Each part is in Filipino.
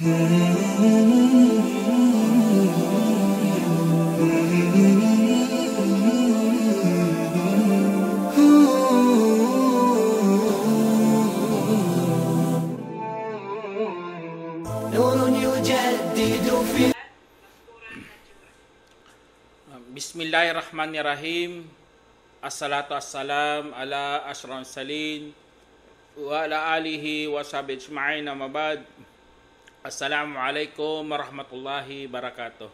Bismillahirrahmanirrahim. Assalatu assalam ala asyrafil salin wa ala alihi wa sahbihi ajma'in, amma ba'd. Assalamualaikum warahmatullahi wabarakatuh.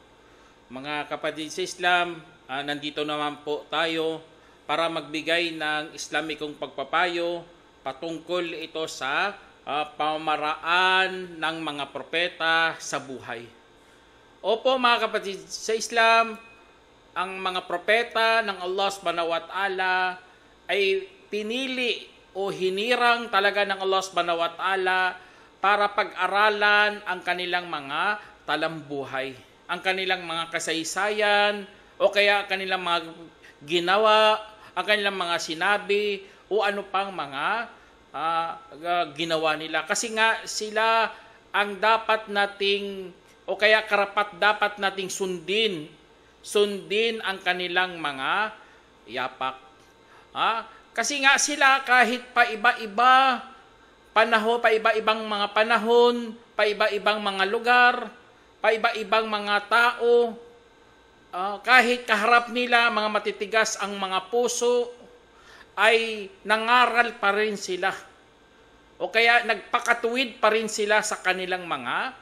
Mga kapatid sa Islam, nandito naman po tayo para magbigay ng Islamikong pagpapayo patungkol ito sa pamamaraan ng mga propeta sa buhay. Opo mga kapatid sa Islam, ang mga propeta ng Allah subhanahu wa ta'ala ay pinili o hinirang talaga ng Allah subhanahu wa ta'ala para pag-aralan ang kanilang mga talambuhay, ang kanilang mga kasaysayan, o kaya kanilang mga ginawa, ang kanilang mga sinabi, o ano pang mga ginawa nila. Kasi nga sila ang dapat nating, o kaya karapat dapat nating sundin ang kanilang mga yapak. Kasi nga sila kahit paiba-iba panahon, paiba-ibang mga panahon, paiba-ibang mga lugar, paiba-ibang mga tao, kahit kaharap nila mga matitigas ang mga puso, ay nangaral pa rin sila. O kaya nagpakatuwid pa rin sila sa kanilang mga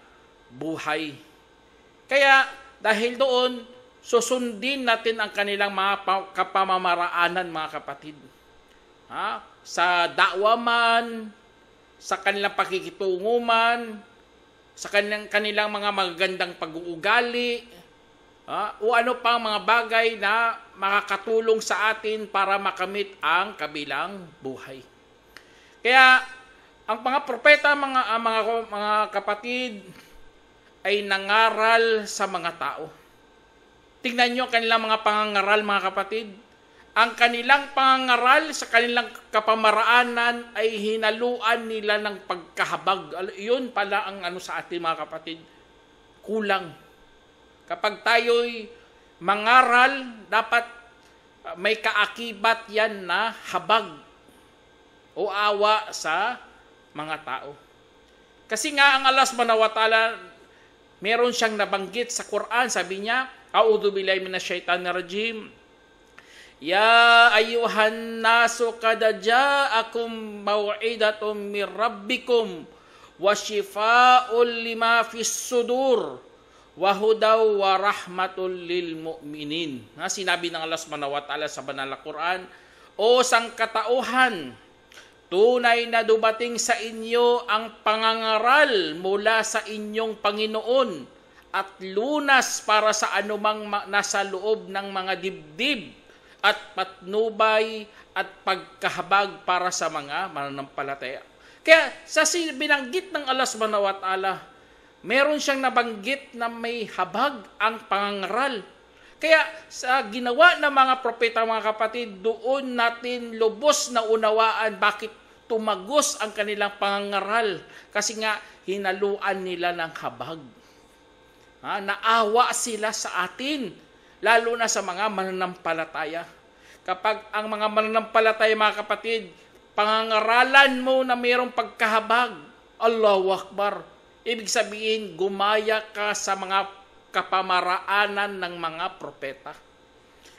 buhay. Kaya dahil doon, susundin natin ang kanilang mga kapamamaraanan, mga kapatid. Sa da'wa man, sa kanilang pakikitungo man, sa kanilang mga magagandang pag-uugali, o ano pang mga bagay na makakatulong sa atin para makamit ang kabilang buhay. Kaya ang mga propeta, mga kapatid, ay nangaral sa mga tao. Tingnan nyo kanilang mga pangangaral, mga kapatid. Ang kanilang pangangaral sa kanilang kapamaraanan ay hinaluan nila ng pagkahabag. Yun pala ang sa atin, mga kapatid. Kulang. Kapag tayo'y mangaral, dapat may kaakibat yan na habag o awa sa mga tao. Kasi nga ang Allah subhanahu wa ta'ala, meron siyang nabanggit sa Quran, sabi niya, A'udhu billahi minasyaitanir rajim. Ya ayyuhan nasu qad ja'akum mau'idatum mir rabbikum wa syifaa'un lima fis sudur wa hudaw wa rahmatul lil mu'minin. Sinabi ng Allah Subhanahu wa ta'ala sa banal na Quran, o sangkatauhan, tunay na dumating sa inyo ang pangangaral mula sa inyong Panginoon at lunas para sa anumang nasa loob ng mga dibdib at patnubay at pagkahabag para sa mga mananampalataya. Kaya sa binanggit ng Allah subhanahu wa ta'ala, meron siyang nabanggit na may habag ang pangangaral. Kaya sa ginawa ng mga propeta, mga kapatid, doon natin lubos na unawaan bakit tumagos ang kanilang pangangaral. Kasi nga hinaluan nila ng habag. Naawa sila sa atin, lalo na sa mga mananampalataya. Kapag ang mga mananampalataya, mga kapatid, pangangaralan mo na mayroong pagkahabag, Allahu Akbar, ibig sabihin, gumaya ka sa mga kapamaraanan ng mga propeta.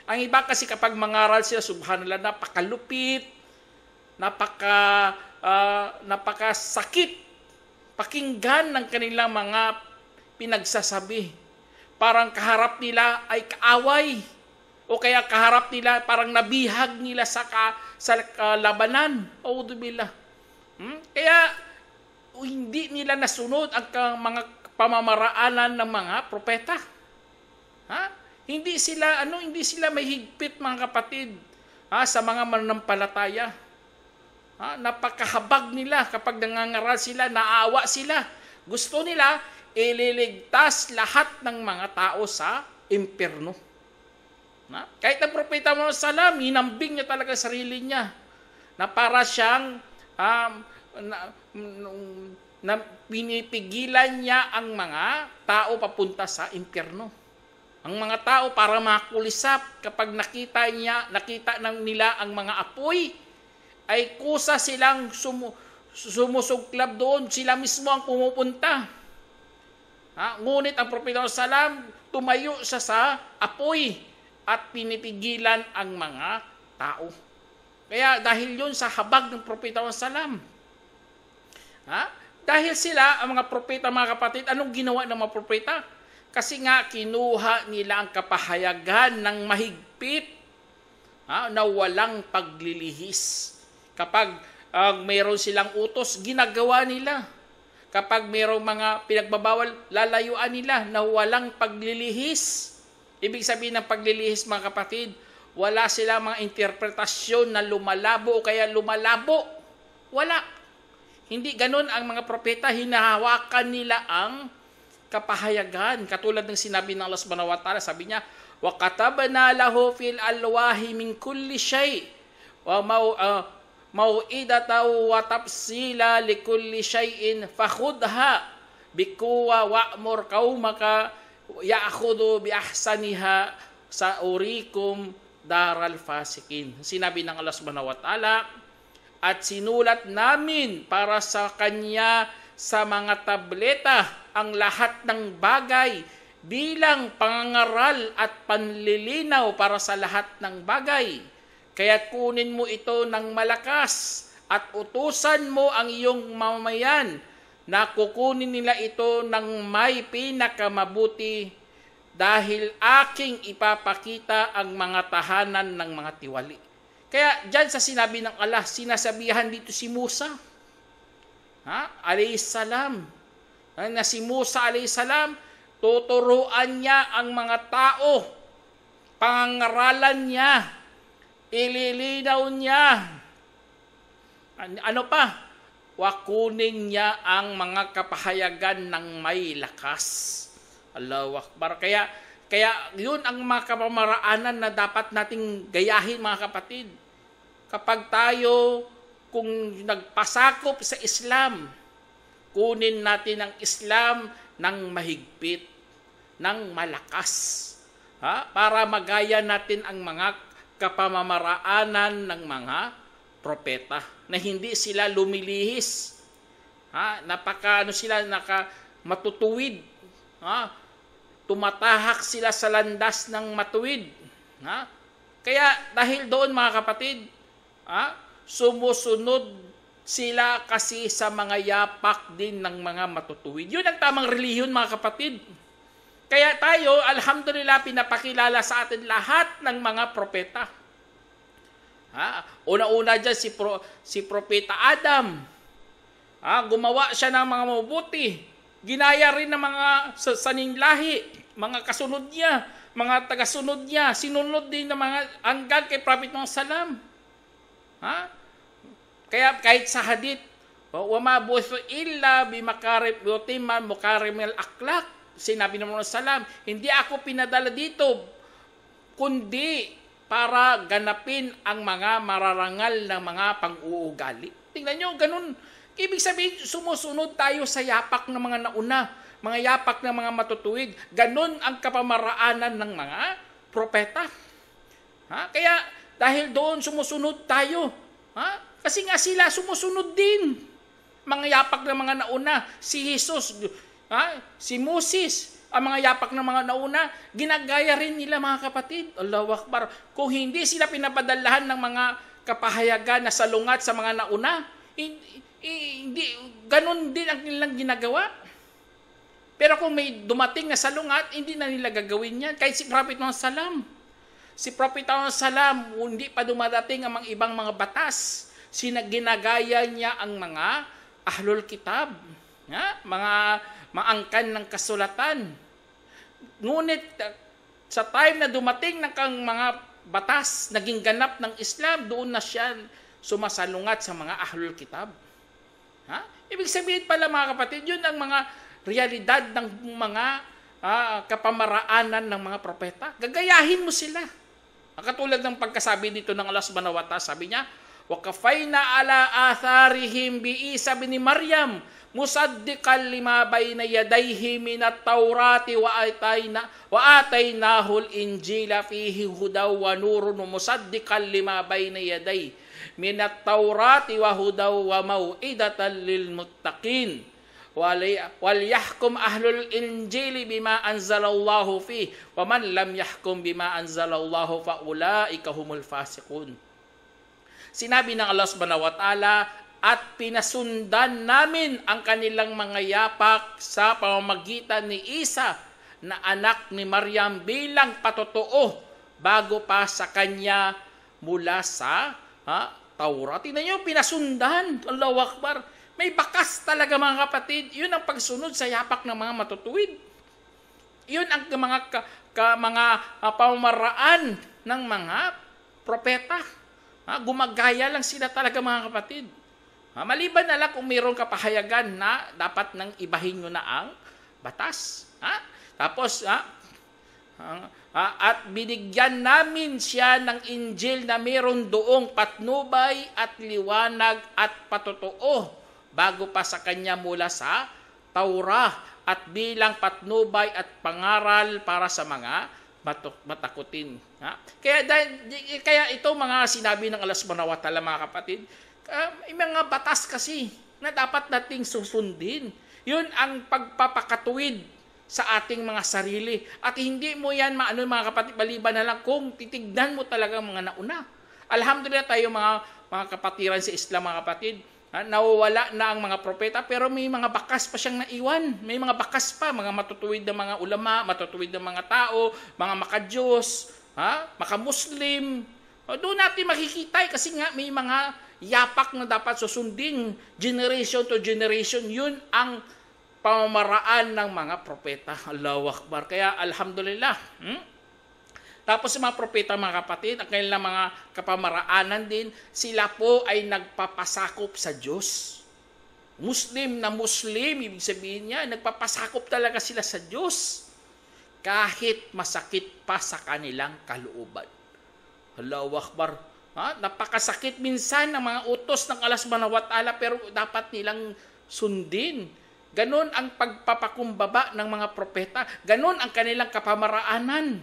Ang iba kasi kapag mangaral sila, subhanallah, napakalupit, napakasakit pakinggan ng kanilang mga pinagsasabi. Parang kaharap nila ay kaaway. O kaya kaharap nila, parang nabihag nila sa labanan. Audubillah. Kaya hindi nila nasunod ang mga pamamaraanan ng mga propeta. Hindi sila may higpit, mga kapatid, sa mga mananampalataya. Napakahabag nila kapag nangangaral sila, naawa sila. Gusto nila ililigtas lahat ng mga tao sa impyerno. Kahit ang propeta Muhammad sallam, hinambing niya talaga sarili niya na para siyang na pinipigilan niya ang mga tao papunta sa impyerno. Ang mga tao para makulisap kapag nakita nila ang mga apoy, ay kusa silang sumusuklab doon, sila mismo ang pumupunta. Ngunit ang propeta salam, tumayo siya sa apoy at pinipigilan ang mga tao. Kaya dahil yun sa habag ng propeta salam, dahil sila, ang mga propeta, mga kapatid, anong ginawa ng mga propeta? Kasi nga, kinuha nila ang kapahayagan ng mahigpit na walang paglilihis. Kapag mayroon silang utos, ginagawa nila. Kapag mayroong mga pinagbabawal, lalayuan nila na walang paglilihis. Ibig sabihin ng paglilihis, mga kapatid, wala silang mga interpretasyon na lumalabo o kaya lumalabo. Wala. Hindi ganun ang mga propeta, hinahawakan nila ang kapahayagan. Katulad ng sinabi ng Allah subhanahu wa ta'ala, sabi niya, وَكَتَبْنَا لَهُ فِي الْأَلْوَاحِ مِنْ كُلِّ شَيْءٍ وَمَوْئِدَةً وَتَفْصِيلًا لِكُلِّ شَيْءٍ فَخُذْهَا بِقُوَّةٍ وَأْمُرْ قَوْمَكَ يَأْخُذُوا بِأَحْسَنِهَا سَأُرِيكُمْ دَارَ الْفَاسِقِينَ. Sinabi ng Allah subhanahu wa ta'ala, at sinulat namin para sa kanya sa mga tableta ang lahat ng bagay bilang pangangaral at panlilinaw para sa lahat ng bagay. Kaya kunin mo ito ng malakas at utusan mo ang iyong mamamayan na kukunin nila ito ng may pinakamabuti dahil aking ipapakita ang mga tahanan ng mga tiwali. Kaya dyan sa sinabi ng Allah, sinasabihan dito si Musa, alayhisalam, na si Musa alayhisalam, tuturuan niya ang mga tao, pangangaralan niya, ililinaw niya, ano pa, wakunin niya ang mga kapahayagan ng may lakas. Allahu Akbar. Kaya yun ang mga kapamaraanan na dapat nating gayahin, mga kapatid. Kapag tayo, kung nagpasakop sa Islam, kunin natin ang Islam ng mahigpit, ng malakas. Para magaya natin ang mga kapamamaraanan ng mga propeta na hindi sila lumilihis. Matutuwid. Tumatahak sila sa landas ng matuwid. Kaya dahil doon, mga kapatid, sumusunod sila kasi sa mga yapak din ng mga matutuwid. Yun ang tamang relihiyon, mga kapatid. Kaya tayo, alhamdulillah, pinapakilala sa atin lahat ng mga propeta. Una-una dyan si Propeta Adam. Gumawa siya ng mga mabuti. Ginaya rin ng mga saninlahi, mga kasunod niya, mga tagasunod niya, sinunod din ng mga hanggang kay Prophet Muhammad salam. Kaya kahit sa hadith, وَمَا بُثُ إِلَّا بِمَكَارِمِ الْأَخْلَاقِ, sinabi ng Muhammad salam, hindi ako pinadala dito, kundi para ganapin ang mga mararangal na mga pang-uugali. Tingnan nyo, ganun. Ibig sabihin, sumusunod tayo sa yapak ng mga nauna, mga yapak ng mga matutuwid. Ganun ang kapamaraanan ng mga propeta. Kaya, dahil doon sumusunod tayo. Kasi nga sila sumusunod din. Mga yapak ng mga nauna, si Jesus, si Moses, ang mga yapak ng mga nauna, ginagaya rin nila, mga kapatid. Allahu Akbar. Kung hindi sila pinapadalahan ng mga kapahayagan na salungat sa mga nauna, hindi, ganun din ang nilang ginagawa. Pero kung may dumating na salungat, hindi na nila gagawin yan. Kahit si Prophet Muhammad salam. Si Prophet Muhammad salam, hindi pa dumadating ang mga ibang mga batas. Ginagaya niya ang mga ahlul kitab, mga maangkan ng kasulatan. Ngunit sa time na dumating ng mga batas, naging ganap ng Islam, doon na siya sumasalungat sa mga ahlul kitab. Ibig sabihin pala, mga kapatid, yun ang mga realidad ng mga kapamaraanan ng mga propeta. Gagayahin mo sila. Katulad ng pagkasabi dito ng Allah subhanahu wa ta'ala, sabi niya, وَكَفَيْنَا عَلَىٰ آثَارِهِمْ بِعِيسَى بْنِ مَرْيَمَ musaddiqan lima bayna yadayhi minat tawrati wa ataynahul injila fihi hudaw wa nurun musaddiqan lima bayna yadayhi minat tawrati wa hudaw wa mau'idatan lil muttaqin wal yahkum ahlul injili bima anzalallahu fihi wa man lam yahkum bima anzalallahu fa ulaika humul fasiqun. Sinabi ng Allah subhanahu wa ta'ala, at pinasundan namin ang kanilang mga yapak sa pamamagitan ni Isa na anak ni Maryam bilang patotoo bago pa sa kanya mula sa Taurat. Tingnan niyo, pinasundan. Allahu Akbar. May bakas talaga mga kapatid. Yun ang pagsunod sa yapak ng mga matutuwid. Yun ang mga pamamaraan ng mga propeta. Gumagaya lang sila talaga mga kapatid. Maliban na lang kung mayroong kapahayagan na dapat nang ibahin nyo na ang batas. Tapos, at binigyan namin siya ng Injil na mayroon doong patnubay at liwanag at patotoo bago pa sa kanya mula sa Taurah at bilang patnubay at pangaral para sa mga matakutin. Kaya ito mga sinabi ng Allah subhanahu wa ta'ala mga kapatid, may mga batas kasi na dapat nating susundin. Yun ang pagpapakatuwid sa ating mga sarili. At hindi mo yan mga kapatid, maliban na lang kung titignan mo talaga mga nauna. Alhamdulillah tayo mga kapatiran sa Islam mga kapatid, nawawala na ang mga propeta pero may mga bakas pa siyang naiwan. May mga bakas pa, mga matutuwid na mga ulama, matutuwid na mga tao, mga makadiyos, makamuslim. Doon natin makikita kasi nga may mga yapak na dapat susundin generation to generation. Yun ang pamamaraan ng mga propeta. Allahu Akbar. Kaya alhamdulillah. Tapos sa mga propeta mga kapatid, ang kanilang mga kapamaraanan din, sila po ay nagpapasakop sa Diyos. Muslim na Muslim, ibig sabihin niya, nagpapasakop talaga sila sa Diyos. Kahit masakit pa sa kanilang kalooban. Allahu Akbar. Napakasakit minsan ng mga utos ng Allah subhanahu wa ta'ala pero dapat nilang sundin. Ganon ang pagpapakumbaba ng mga propeta. Ganon ang kanilang kapamaraanan.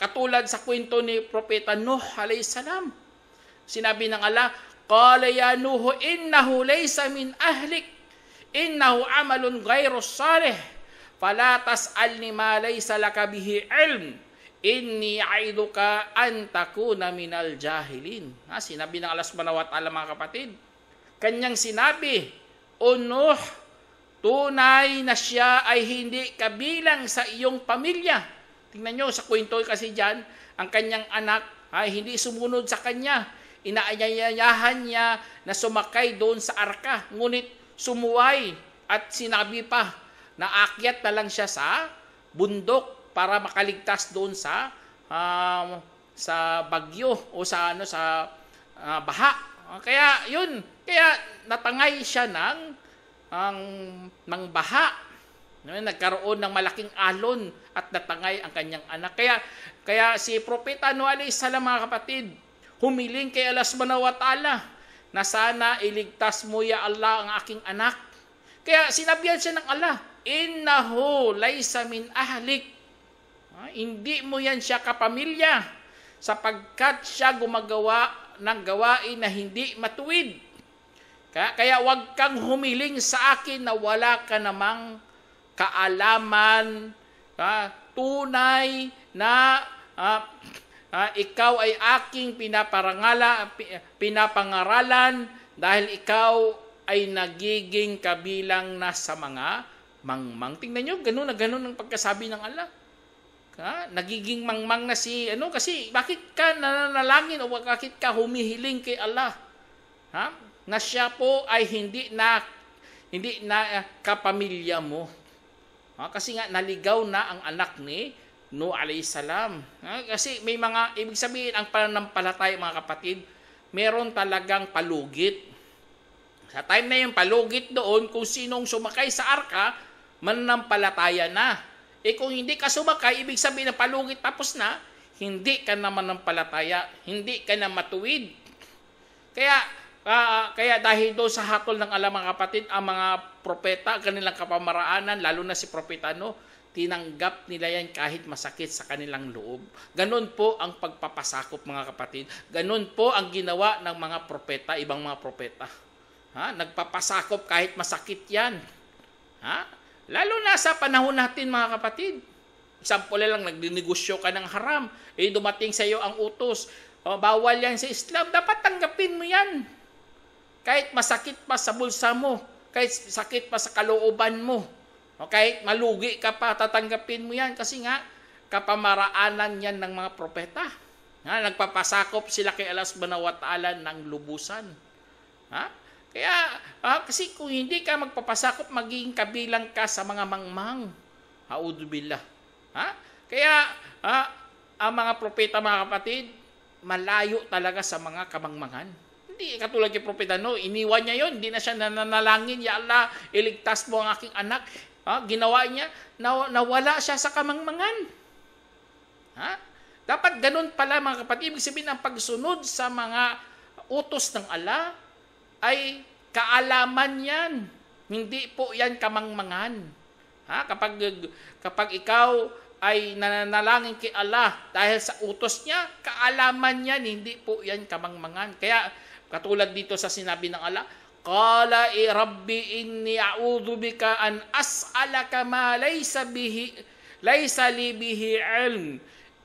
Katulad sa kwento ni Propeta Nuh alayhis salam. Sinabi ng Allah, qala ya Nuh innahu laysa min ahlik innahu amalun ghairu salih fala tas'alni ma laysa laka bihi ilm. Inni aiduka an takuna minal jahilin. Sinabi ng Allah subhanahu wa ta'ala mga kapatid. Kanyang sinabi, O Nuh, tunay na siya ay hindi kabilang sa iyong pamilya. Tingnan nyo sa kwento kasi dyan, ang kanyang anak ay hindi sumunod sa kanya. Inaanyayahan niya na sumakay doon sa arka. Ngunit sumuway at sinabi pa na aakyat na lang siya sa bundok para makaligtas doon sa bagyo o sa baha. Kaya natangay siya ng baha. Nagkaroon ng malaking alon at natangay ang kanyang anak. Kaya si Propeta Nuh alayhis salam mga kapatid, humiling kay Allah subhanahu wa ta'ala na sana iligtas mo ya Allah ang aking anak. Kaya sinabihan siya ng Allah, innahu laysa min ahlik. Hindi mo yan siya kapamilya sapagkat siya gumagawa ng gawain na hindi matuwid. Kaya wag kang humiling sa akin na wala ka namang kaalaman, tunay na ikaw ay aking pinapangaralan dahil ikaw ay nagiging kabilang na sa mga mangmang. Tingnan nyo, ganun na ganun ang pagkasabi ng Allah. Nagiging mangmang na kasi bakit ka nananalangin o bakit ka humihiling kay Allah? Na siya po ay hindi na kapamilya mo. Kasi nga naligaw na ang anak ni Nuh alayhis salam. Kasi may mga, ibig sabihin, ang pananampalataya mga kapatid, meron talagang palugit. Sa time na yung palugit doon, kung sinong sumakay sa arka, mananampalataya na. Kung hindi ka sumakay, ibig sabihin na palugit tapos na, hindi ka na mananampalataya, hindi ka na matuwid. Kaya kaya dahil doon sa hatol ng Allah, mga kapatid, ang mga propeta, kanilang kapamaraanan, lalo na si Propeta Nuh, tinanggap nila yan kahit masakit sa kanilang loob. Ganon po ang pagpapasakop, mga kapatid. Ganon po ang ginawa ng mga propeta, ibang mga propeta. Nagpapasakop kahit masakit yan. Lalo na sa panahon natin, mga kapatid. Example lang, nagdinegosyo ka ng haram. Dumating sa iyo ang utos. Bawal yan sa Islam. Dapat tanggapin mo yan. Kahit masakit pa sa bulsa mo. Kahit sakit pa sa kalooban mo. Kahit malugi ka pa, tatanggapin mo yan. Kasi nga, kapamaraanan yan ng mga propeta. Nagpapasakop sila kay Allah subhanahu wa ta'ala ng lubusan. Kaya, kasi kung hindi ka magpapasakop, magiging kabilang ka sa mga mangmang. A'udzubillah. Kaya, ang mga propeta, mga kapatid, malayo talaga sa mga kamangmangan. Hindi katulad kay Propeta Nuh, iniwan niya yon, hindi na siya nananalangin, Ya Allah, iligtas mo ang aking anak. Ginawa niya, nawala siya sa kamangmangan. Dapat ganun pala, mga kapatid. Ibig sabihin, ang pagsunod sa mga utos ng Allah ay kaalaman yan. Hindi po yan kamangmangan. Kapag ikaw ay nananalangin kay Allah dahil sa utos niya, kaalaman yan, hindi po yan kamangmangan. Kaya, katulad dito sa sinabi ng Allah, Qala rabbi inni a'udhu bika an as'alaka ma laysa li bihi ilm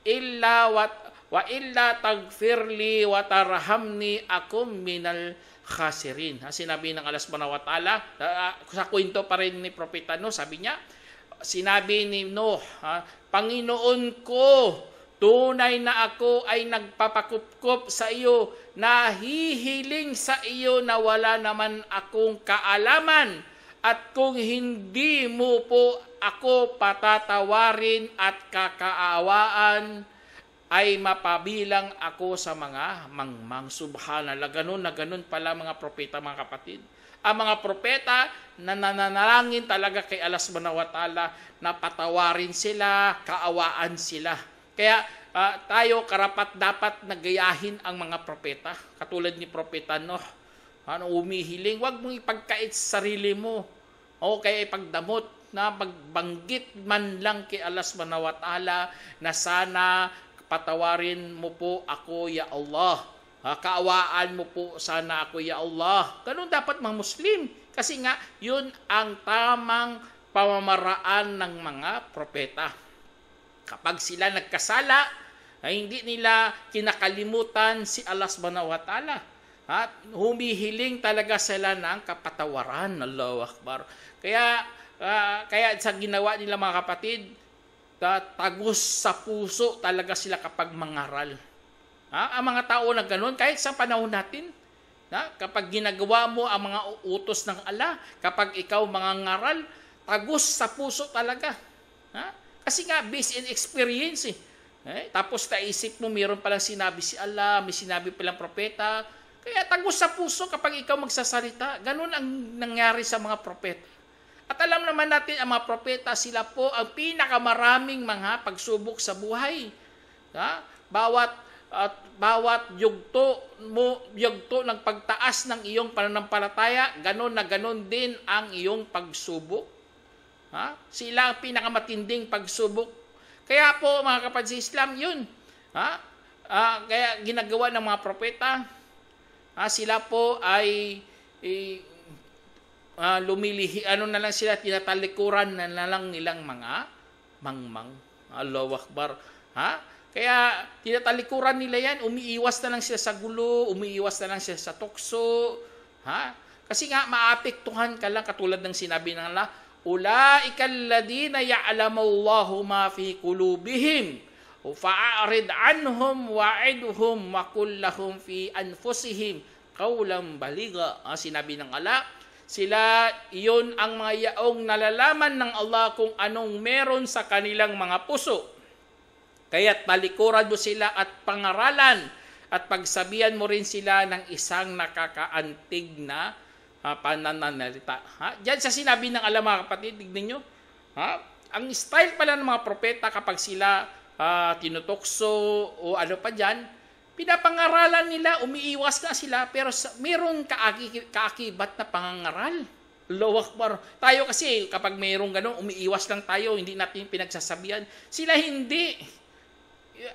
illa wa illa taghfirli wa tarhamni akum minal khasirin. Sinabi ng Allah subhanahu wa ta'ala, sa kwento pa rin ni Propeta Nuh, sabi niya, sinabi ni Nuh, Panginoon ko, tunay na ako ay nagpapakupkup sa iyo, nahihiling sa iyo na wala naman akong kaalaman, at kung hindi mo po ako patatawarin at kakaawaan, ay mapabilang ako sa mga mangmang. Subhanallah. Ganun na ganun pala mga propeta, mga kapatid. Ang mga propeta na nananalangin talaga kay Allah subhanahu wa ta'ala na patawarin sila, kaawaan sila. Kaya tayo karapat dapat nagayahin ang mga propeta. Katulad ni Propeta Nuh, umihiling, wag mong ipagkait sa sarili mo. O kaya ipagdamot na magbanggit man lang kay Allah subhanahu wa ta'ala na sana patawarin mo po ako, Ya Allah. Kaawaan mo po sana ako, Ya Allah. Ganun dapat mga Muslim. Kasi nga, yun ang tamang pamamaraan ng mga propeta. Kapag sila nagkasala, ay hindi nila kinakalimutan si Allah subhanahu wa ta'ala. At humihiling talaga sila ng kapatawaran. Allahu Akbar. Kaya sa ginawa nila, mga kapatid, tagos sa puso talaga sila kapag mangaral. Ang mga tao na ganoon, kahit sa panahon natin, kapag ginagawa mo ang mga utos ng Allah, kapag ikaw mangangaral, tagos sa puso talaga. Kasi nga, based in experience. Tapos naisip mo, mayroon palang sinabi si Allah, may sinabi palang propeta. Kaya tagos sa puso kapag ikaw magsasalita. Ganun ang nangyari sa mga propeta. At alam naman natin, ang mga propeta, sila po ang pinakamaraming mga pagsubok sa buhay. Bawat yugto ng pagtaas ng iyong pananampalataya, ganon na ganon din ang iyong pagsubok. Sila ang pinakamatinding pagsubok. Kaya po, mga kapatid sa Islam, yun. Kaya ginagawa ng mga propeta, sila po ay lumilihi, na lang sila, tinatalikuran na lang nilang mga mangmang. Allahu Akbar. Kaya tinatalikuran nila yan, umiiwas na lang sila sa gulo, umiiwas na lang sila sa tukso. Kasi nga, maapektuhan ka lang, katulad ng sinabi ng Allah, Ulaika alladhina ya'lamullahu ma fi qulubihim fa'arid anhum wa'idhum wa qul lahum fi anfusihim qawlan baligha. Sinabi ng Allah, sila, iyon ang mga yaong nalalaman ng Allah kung anong meron sa kanilang mga puso. Kaya't talikuran mo sila at pangaralan at pagsabihan mo rin sila ng isang nakakaantig na pananalita. Diyan sa sinabi ng Allah, mga kapatid, tignan nyo. Ang style pala ng mga propeta kapag sila tinutokso o ano pa dyan, Pinapangaralan nila, umiiwas nga sila, pero mayroong kaakibat na pangangaral. Allahu Akbar. Tayo kasi, kapag mayroong ganun, umiiwas lang tayo, hindi natin pinagsasabihan. Sila hindi.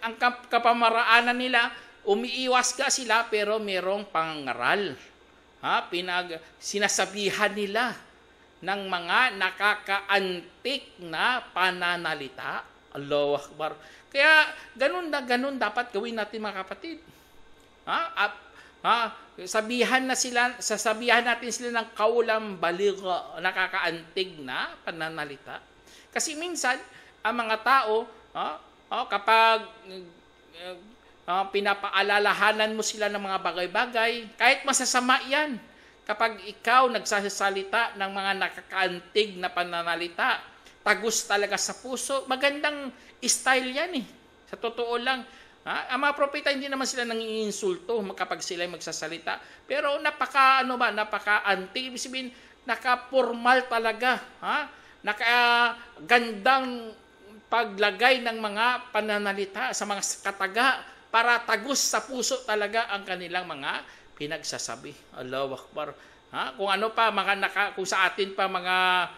Ang kapamaraanan nila, umiiwas ka sila, pero mayroong pangangaral. Sinasabihan nila ng mga nakakaantik na pananalita. Allahu Akbar. Kaya ganun dapat gawin natin mga kapatid. Sasabihan natin sila ng kaulam baligha, nakakaantig na pananalita. Kasi minsan ang mga tao, kapag pinapaalalahanan mo sila ng mga bagay-bagay, kahit masasama yan, kapag ikaw nagsasalita ng mga nakakaantig na pananalita, tagus talaga sa puso, magandang style yan eh. Sa totoo lang, ang mga propeta hindi naman sila nangiinsulto kapag sila magsasalita. Pero napaka-antig, ibig sabihin, naka-formal talaga. Nakagandang paglagay ng mga pananalita sa mga kataga para tagus sa puso talaga ang kanilang mga pinagsasabi. Allahu Akbar. Kung ano pa, kung sa atin pa mga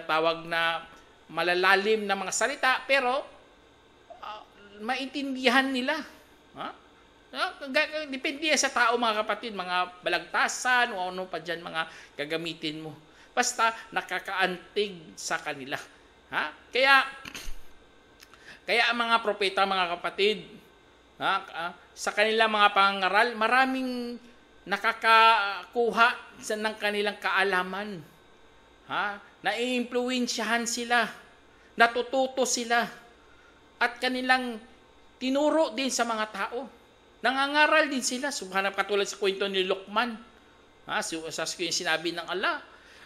tawag na malalalim na mga salita, pero maintindihan nila. Depende sa tao mga kapatid, mga balagtasan o ano pa dyan mga gagamitin mo. Basta nakakaantig sa kanila. Kaya ang mga propeta mga kapatid, sa kanilang mga pangaral, maraming nakakakuha ng kanilang kaalaman. Naiimpluwensyahan sila, natututo sila, at kanilang tinuro din sa mga tao. Nangangaral din sila. Subhanallah, katulad sa kwento ni Luqman. Yung sinabi ng Allah,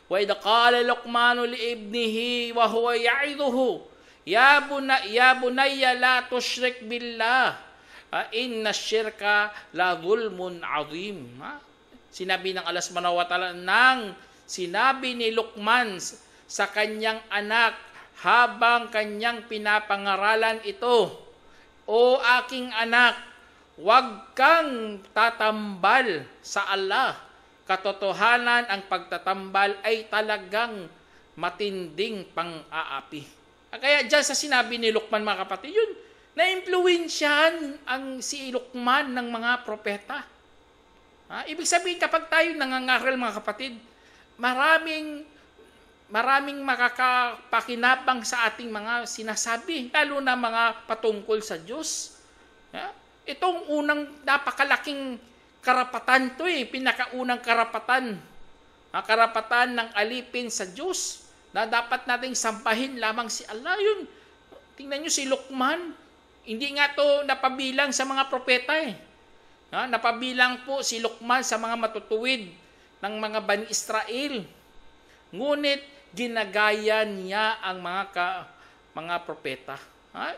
wa idha qala Luqmanu li ibnihi wa huwa ya'iduhu, ya bunayya la tusyrik billah, inna syirka la zulmun azim. Sinabi ng Allah subhanahu wa ta'ala, nang sinabi ni Luqman sa kanyang anak habang kanyang pinapangaralan ito, o aking anak, huwag kang tatambal sa Allah. Katotohanan, ang pagtatambal ay talagang matinding pang-aapi. Kaya dyan sa sinabi ni Luqman mga kapatid, yun, na-impluwensyahan si Luqman ng mga propeta. Ibig sabihin, kapag tayo nangangaral mga kapatid, maraming makakapakinabang sa ating mga sinasabi, lalo na mga patungkol sa Diyos. Itong unang napakalaking karapatan to pinakaunang karapatan. Karapatan ng alipin sa Diyos na dapat nating sampahin lamang si Allah. Yun, tingnan nyo si Luqman, hindi nga to napabilang sa mga propeta Napabilang po si Luqman sa mga matutuwid ng mga Bani Israel. Ngunit ginagaya niya ang mga propeta.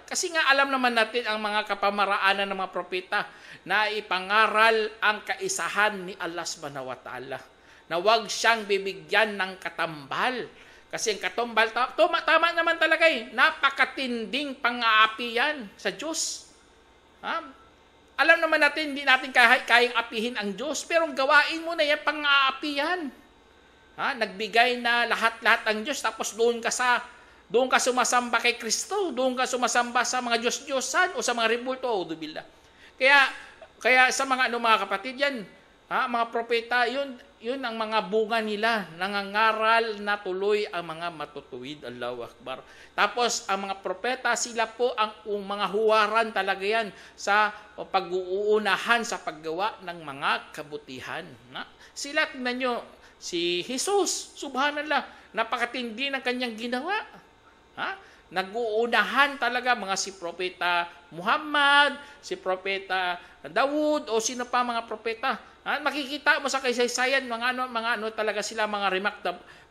Kasi nga alam naman natin ang mga kapamaraanan ng mga propeta na ipangaral ang kaisahan ni Allah subhanahu wa ta'ala. Na huwag siyang bibigyan ng katambal. Kasi ang katambal, tama naman talaga napakatinding pang-aapi yan sa Diyos. Alam naman natin, hindi natin kayang apihin ang Diyos, pero gawain mo na yan, pang-aapi yan. Nagbigay na lahat-lahat ang Diyos, tapos doon ka sumasamba kay Kristo, doon ka sumasamba sa mga Diyos-Diyosan o sa mga rebulto o dubillah. Kaya sa mga mga kapatid yan, mga propeta, yun ang mga bunga nila, nangangaral na tuloy ang mga matutuwid. Allahu Akbar. Tapos ang mga propeta, sila po ang mga huwaran talaga yan sa pag-uunahan sa paggawa ng mga kabutihan. Sila, tingnan nyo, si Jesus, subhanallah, napakatindi ng kanyang ginawa. Nag-uunahan talaga mga si Propeta Muhammad, si Propeta Dawud, o sino pa mga propeta. Makikita mo sa kaysaysayan, mga ano talaga sila, mga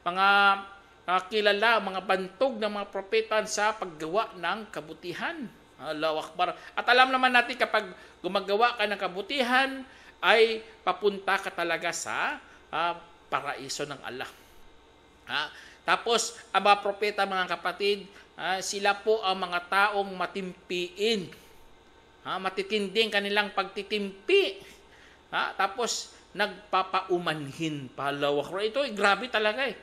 mga kilala, mga bantog ng mga propeta sa paggawa ng kabutihan. Allahu Akbar. At alam naman natin, kapag gumagawa ka ng kabutihan, ay papunta ka talaga sa paraiso ng Allah. Tapos, ang mga propeta, mga kapatid, sila po ang mga taong matimpiin. Matitinding kanilang pagtitimpi. Tapos nagpapaumanhin. Palawak. Ito, grabe talaga eh.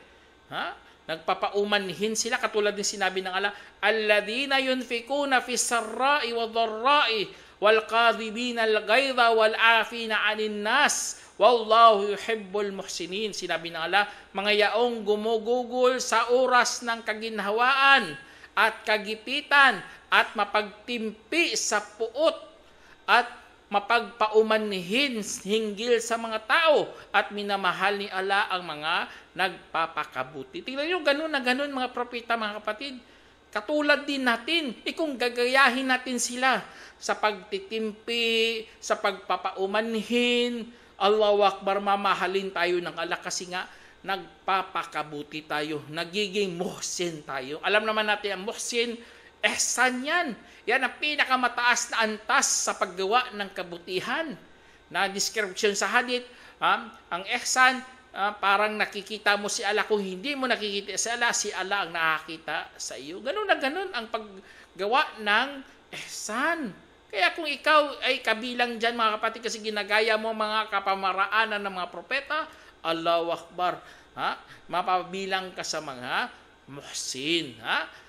Nagpapaumanhin sila katulad din sinabi ng Allah, alladhina yunfikuna fi sarra'i wa dharra'i wal kadhibina al ghayza wal 'afina 'anil nas wallahu yuhibbul muhsinin. Sinabi ng Allah, mga yaong gumugugol sa oras ng kaginhawaan at kagipitan at mapagtimpi sa puot at mapagpaumanhin hinggil sa mga tao at minamahal ni Allah ang mga nagpapakabuti. Tingnan nyo, ganun na ganun mga propeta, mga kapatid. Katulad din natin, kung gagayahin natin sila sa pagtitimpi, sa pagpapaumanhin, Allahu Akbar, mamahalin tayo ng Allah kasi nga nagpapakabuti tayo, nagiging muhsin tayo. Alam naman natin ang muhsin, ihsan yan. Yan ang pinakamataas na antas sa paggawa ng kabutihan. Na description sa hadith, ang ihsan, parang nakikita mo si Allah. Kung hindi mo nakikita si Allah ang nakakita sa iyo. Ganun na ganun ang paggawa ng ihsan. Kaya kung ikaw ay kabilang dyan, mga kapatid, kasi ginagaya mo mga kapamaraanan ng mga propeta, Allahu Akbar, mapabilang ka sa mga muhsin.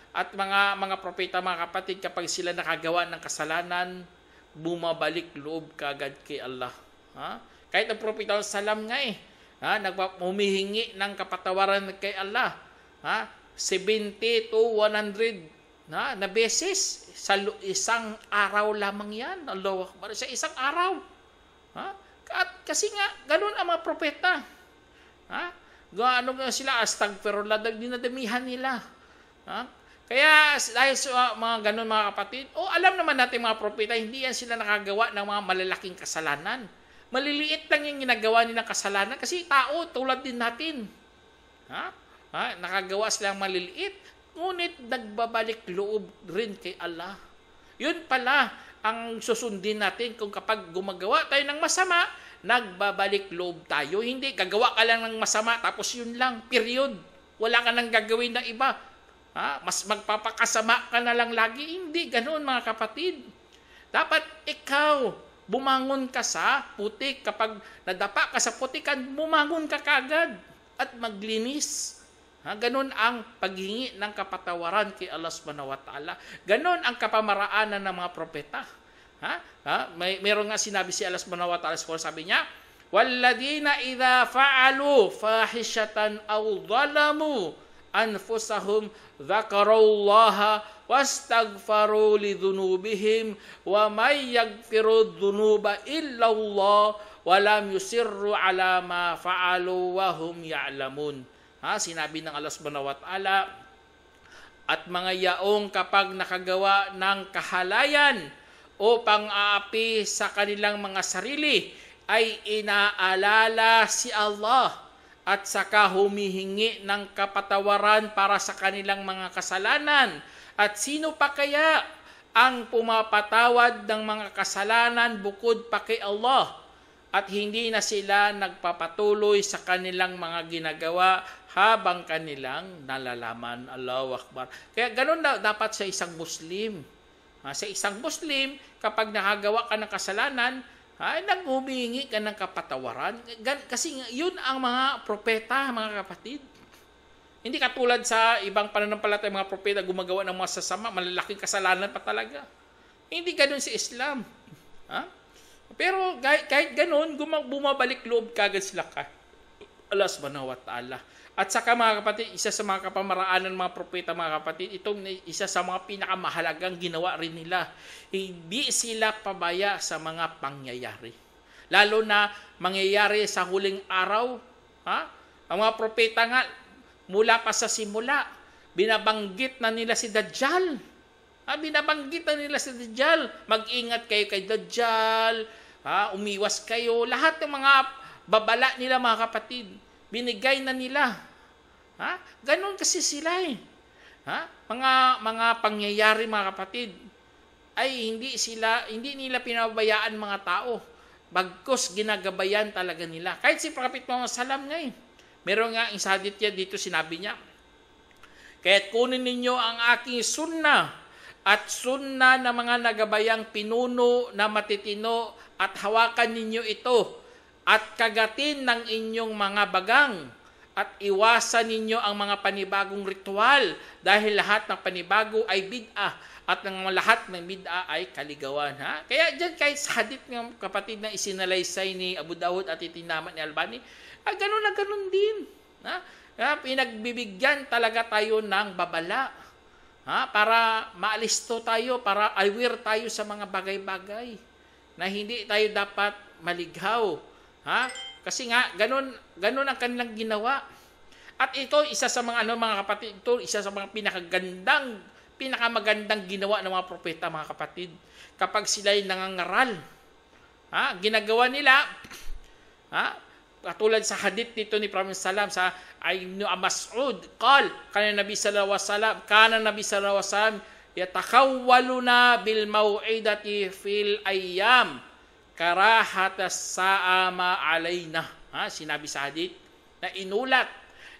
At mga propeta, mga kapatid, kapag sila nakagawa ng kasalanan, bumabalik loob kagad kay Allah. Kahit ang propeta salam nga humihingi ng kapatawaran kay Allah. 70 to 100 na beses sa isang araw lamang yan. Allahu Akbar, sa isang araw. At kasi nga, ganun ang mga propeta. Ano sila, astagfirullah, dinadamihan nila. Kaya dahil sa mga ganun, mga kapatid, alam naman natin mga propeta, hindi yan sila nakagawa ng mga malalaking kasalanan. Maliliit lang yung ginagawa nilang kasalanan kasi tao, tulad din natin. Nakagawa silang maliliit, ngunit nagbabalik loob rin kay Allah. Yun pala ang susundin natin kung kapag gumagawa tayo ng masama, nagbabalik loob tayo. Hindi, gagawa ka lang ng masama, tapos yun lang, period. Wala ka nang gagawin ng iba. Mas magpapakasama ka na lang lagi. Hindi, ganoon mga kapatid. Dapat ikaw, bumangon ka sa putik. Kapag nadapa ka sa putikan, bumangon ka kagad at maglinis. Ganon ang paghingi ng kapatawaran kay Allah subhanahu wa ta'ala. Ganon ang kapamaraanan ng mga propeta. Meron nga sinabi si Allah subhanahu wa ta'ala, sabi niya, walladina idha fa'alu fahishatan aw zalamu anfusahum dzakarullaha wastaghfaru lidhunubihim wa may yaghfiru dhunuba illa Allah wa lam yusirru ala ma fa'alu wa hum ya'lamun. Sinabi ng Allah subhanahu wa ta'ala, at mga yaong kapag nakagawa ng kahalayan o pang-aapi sa kanilang mga sarili ay inaalala si Allah at saka humihingi ng kapatawaran para sa kanilang mga kasalanan. At sino pa kaya ang pumapatawad ng mga kasalanan bukod pa kay Allah? At hindi na sila nagpapatuloy sa kanilang mga ginagawa habang kanilang nalalaman. Allahu Akbar. Kaya ganun dapat sa isang Muslim. Sa isang Muslim, kapag nakagawa ka ng kasalanan, naghumingi ka ng kapatawaran. Kasi yun ang mga propeta, mga kapatid. Hindi katulad sa ibang pananampalataya, mga propeta gumagawa ng mga sasama, malalaking kasalanan pa talaga. Hindi ganun sa Islam. Pero kahit ganun, bumabalik loob kagad sila kay Allah subhanahu wa ta'ala. At saka mga kapatid, isa sa mga kapamaraanan ng mga propeta, mga kapatid, itong isa sa mga pinakamahalagang ginawa rin nila. Hindi sila pabaya sa mga pangyayari. Lalo na mangyayari sa huling araw. Ang mga propeta nga, mula pa sa simula, binabanggit na nila si Dajjal. Binabanggit na nila si Dajjal. Mag-ingat kayo kay Dajjal. Umiwas kayo. Lahat ng mga babala nila, mga kapatid, binigay na nila. Ganon kasi sila Mga pangyayari, mga kapatid, ay hindi nila pinabayaan mga tao. Bagkus ginagabayan talaga nila. Kahit si Prophet Muhammad sallam nga meron nga ang hadith niya dito, sinabi niya, kaya't kunin ninyo ang aking sunnah at sunna ng mga nagabayang pinuno na matitino at hawakan ninyo ito at kagatin ng inyong mga bagang at iwasan ninyo ang mga panibagong ritual dahil lahat ng panibago ay bid'ah at ang lahat ng bid'ah ay kaligawan. Ha? Kaya dyan kahit sa hadith ng kapatid na isinalaysay ni Abu Dawud at itinamat ni Albani, ganun na ganun din. Ha? Pinagbibigyan talaga tayo ng babala. Para maalisto tayo, para aware tayo sa mga bagay-bagay na hindi tayo dapat maligaw. Kasi nga, ganun ang kanilang ginawa. At ito, isa sa mga mga kapatid, ito, isa sa mga pinakamagandang ginawa ng mga propeta, mga kapatid. Kapag sila'y nangangaral, ginagawa nila, katulad sa hadith dito ni Prophet Salam sa Ibn Mas'ud, kana Nabi sallallahu alaihi wasallam yatakawwaluna bil mau'idati fil ayyam karahata sa'ama alaina. Sinabi sa hadith na inulat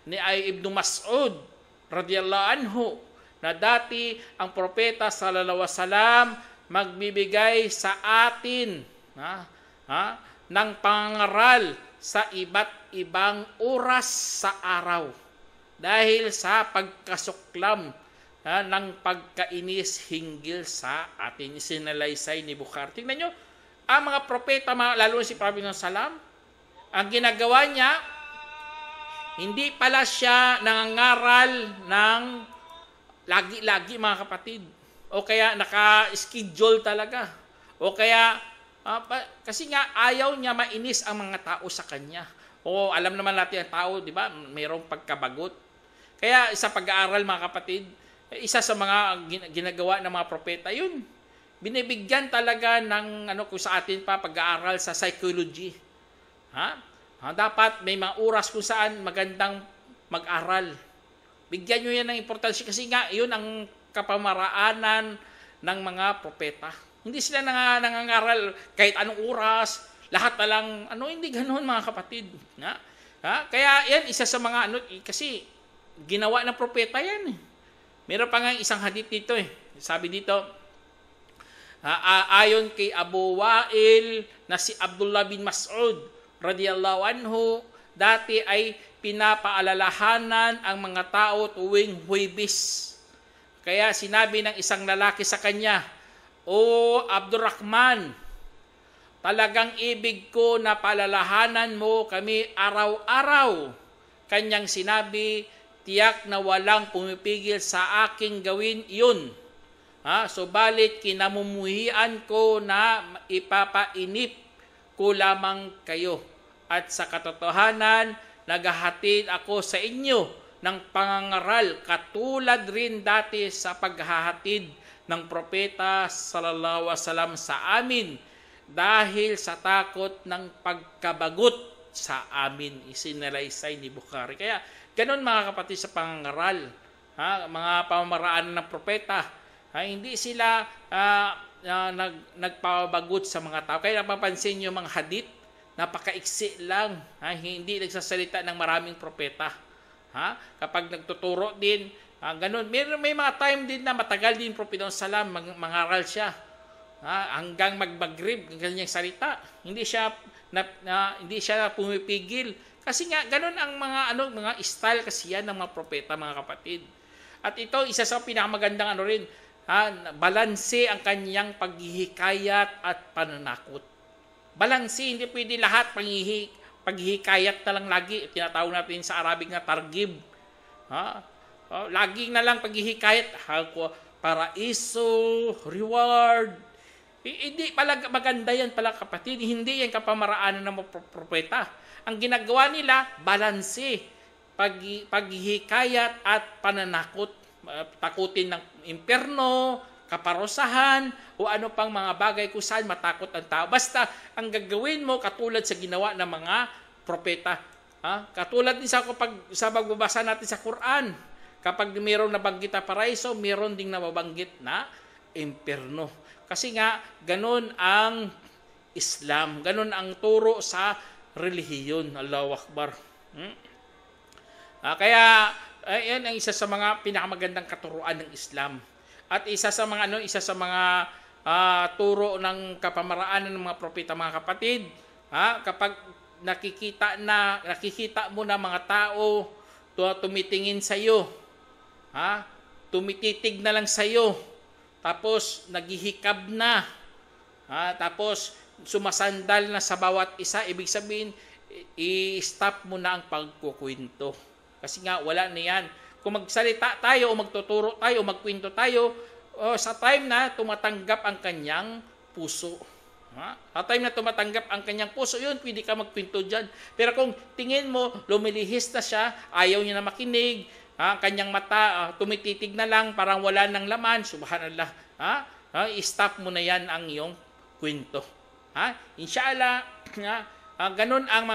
ni Ibn Mas'ud radiyallahu anhu na dati ang propeta sallallahu alaihi wasallam magbibigay sa atin ng pangaral sa iba't ibang oras sa araw dahil sa pagkasuklam ng pagkainis hinggil sa atin. Isinalaysay ni Bukhari. Tingnan nyo, ang mga propeta, lalo si Prophet ng Salam, ang ginagawa niya, hindi pala siya nangangaral ng lagi-lagi, mga kapatid, o kaya naka-schedule talaga, o kaya kasi nga ayaw niya mainis ang mga tao sa kanya. O alam naman natin ang tao, di ba? Mayroong pagkabagot. Kaya sa pag-aaral, mga kapatid, isa sa mga ginagawa ng mga propeta, yun. Binibigyan talaga ng kung sa atin pa pag-aaral sa psychology. Dapat may mga oras kung saan magandang mag-aral. Bigyan nyo yan ng importansya kasi nga yun ang kapamaraanan ng mga propeta. Hindi sila nangangaral kahit anong oras, lahat na lang, hindi ganoon, mga kapatid. Kaya yan, isa sa mga, kasi ginawa ng propeta yan. Meron pa nga isang hadith dito Sabi dito, ayon kay Abu Wa'il na si Abdullah bin Mas'ud, radiyallahu anhu, dati ay pinapaalalahanan ang mga tao tuwing Huwebes. Kaya sinabi ng isang lalaki sa kanya, "O Abdurrahman, talagang ibig ko na paalalahanan mo kami araw-araw." Kanyang sinabi, "Tiyak na walang pumipigil sa aking gawin iyon. Subalit kinamumuhian ko na ipapainip ko lamang kayo. At sa katotohanan, naghahatid ako sa inyo ng pangangaral katulad rin dati sa paghahatid ng propeta sallallahu alaihi wasallam sa amin dahil sa takot ng pagkabagot sa amin." Isinalaysay ni Bukhari. Kaya ganun, mga kapatid, sa pangangaral, mga pamamaraan ng propeta, hindi sila nagpabagot sa mga tao. Kaya napapansin nyo mga hadith, napakaiksi lang, hindi nagsasalita ng maraming propeta. Kapag nagtuturo din, ganun. May mga time din na matagal din Propeta Salam mangaral siya. Hanggang magmagrib ng kanyang salita. Hindi siya pumipigil. Kasi nga ganun ang mga style kasi yan ng mga propeta, mga kapatid. At ito isa sa pinakamagandang rin, balanse ang kanyang paghihikayat at pananakot. Balanse, hindi pwede lahat paghihikayat na lang lagi. Tinatawag natin sa Arabic na targib. Laging na lang paghihikayat, paraiso, reward. Hindi pala maganda yan pala, kapatid. Hindi yan kapamaraanan ng mga propeta. Ang ginagawa nila, balanse, paghihikayat at pananakot. Takutin ng impyerno, kaparusahan, o ano pang mga bagay kung saan matakot ang tao. Basta ang gagawin mo katulad sa ginawa ng mga propeta. Katulad din sa pagbabasa natin sa Quran. Kapag mayroong nabanggit na paraiso, mayroon ding nababanggit na impyerno. Kasi nga, ganun ang Islam. Ganun ang turo sa relihiyon. Allahu Akbar. Kaya, yan ang isa sa mga pinakamagandang katuruan ng Islam. At isa sa mga turo ng kapamaraanan ng mga propeta, mga kapatid, kapag nakikita mo na mga tao tumitingin sa iyo, tumititig na lang sa iyo, tapos naghihikab na, tapos sumasandal na sa bawat isa, ibig sabihin i-stop mo na ang pagkukwento. Kasi nga wala na yan. Kung magsalita tayo o magtuturo tayo o magkwento tayo, sa time na tumatanggap ang kanyang puso. Sa time na tumatanggap ang kanyang puso, yun, pwede ka magkwento dyan. Pero kung tingin mo, lumilihis na siya, ayaw niya na makinig, kanyang mata, tumititig na lang, parang wala nang laman, subhanallah, i-stop mo na yan ang iyong kwento. Inshallah, ganun ang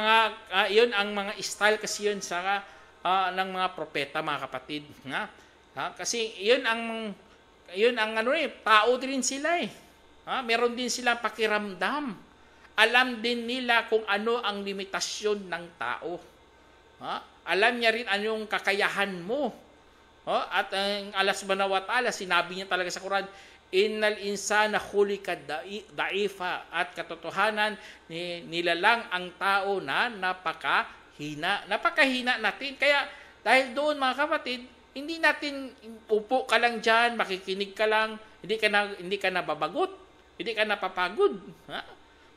yun ang mga style kasi yun sa ng mga propeta, mga kapatid. Kasi yun ang tao din sila eh. Meron din silang pakiramdam. Alam din nila kung ano ang limitasyon ng tao. Alam niya rin anong kakayahan mo. At ang Allah subhanahu wa ta'ala, sinabi niya talaga sa Quran, innal insana khulika daifa, at katotohanan nila lang ang tao na napakahina. Napakahina natin. Kaya dahil doon, mga kapatid, hindi natin upo ka lang dyan, makikinig ka lang, hindi ka nababagot, hindi ka napapagod.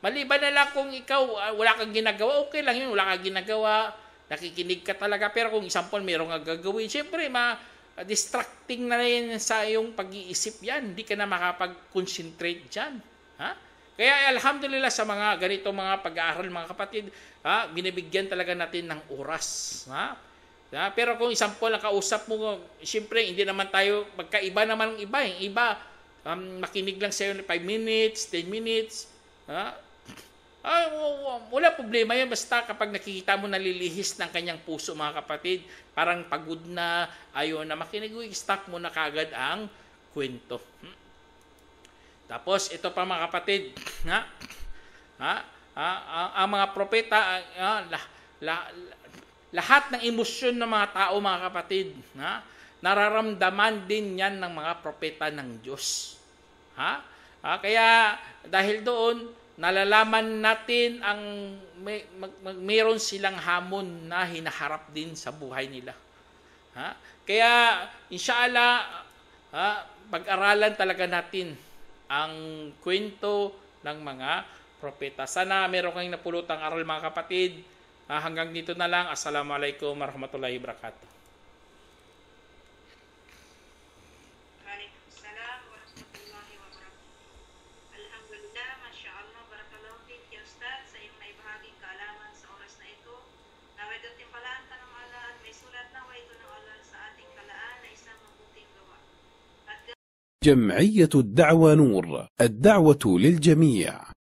Maliban na lang kung ikaw wala kang ginagawa, okay lang yun, wala kang ginagawa, nakikinig ka talaga. Pero kung isampol mayroong gagawin, siyempre distracting na rin sa iyong pag-iisip yan, hindi ka na makapag-concentrate dyan. Kaya alhamdulillah sa mga ganito mga pag-aaral, mga kapatid, binibigyan talaga natin ng oras. Pero kung isampol ang kausap mo, siyempre hindi naman tayo magkaiba naman ang iba. Yung iba, makinig lang sa'yo 5 minutes, 10 minutes. Wala problema yan. Basta kapag nakikita mo nalilihis ng kanyang puso, mga kapatid, parang pagod na, ayaw na makinig, stop mo na kagad ang kwento. Tapos ito pa, mga kapatid, ang mga propeta, lahat ng emosyon ng mga tao, mga kapatid, nararamdaman din yan ng mga propeta ng Diyos. Kaya dahil doon, nalalaman natin ang mayroon silang hamon na hinaharap din sa buhay nila. Kaya inshallah, pag-aralan talaga natin ang kwento ng mga propeta. Sana meron kayong napulutang aral, mga kapatid. Hanggang dito na lang. Assalamualaikum warahmatullahi wabarakatuh. Waalaikumsalam warahmatullahi wabarakatuh. Alhamdulillah, Masya Allah, barakallahu fiik ya Ustaz, sa iyong naibahaging kaalaman sa oras na ito. Naway timpalaan ka ng Allah at may sulat na ito ng Allah sa ating kalaan na isang mabuting gawa. At جمعية الدعوة نور، الدعوة للجميع.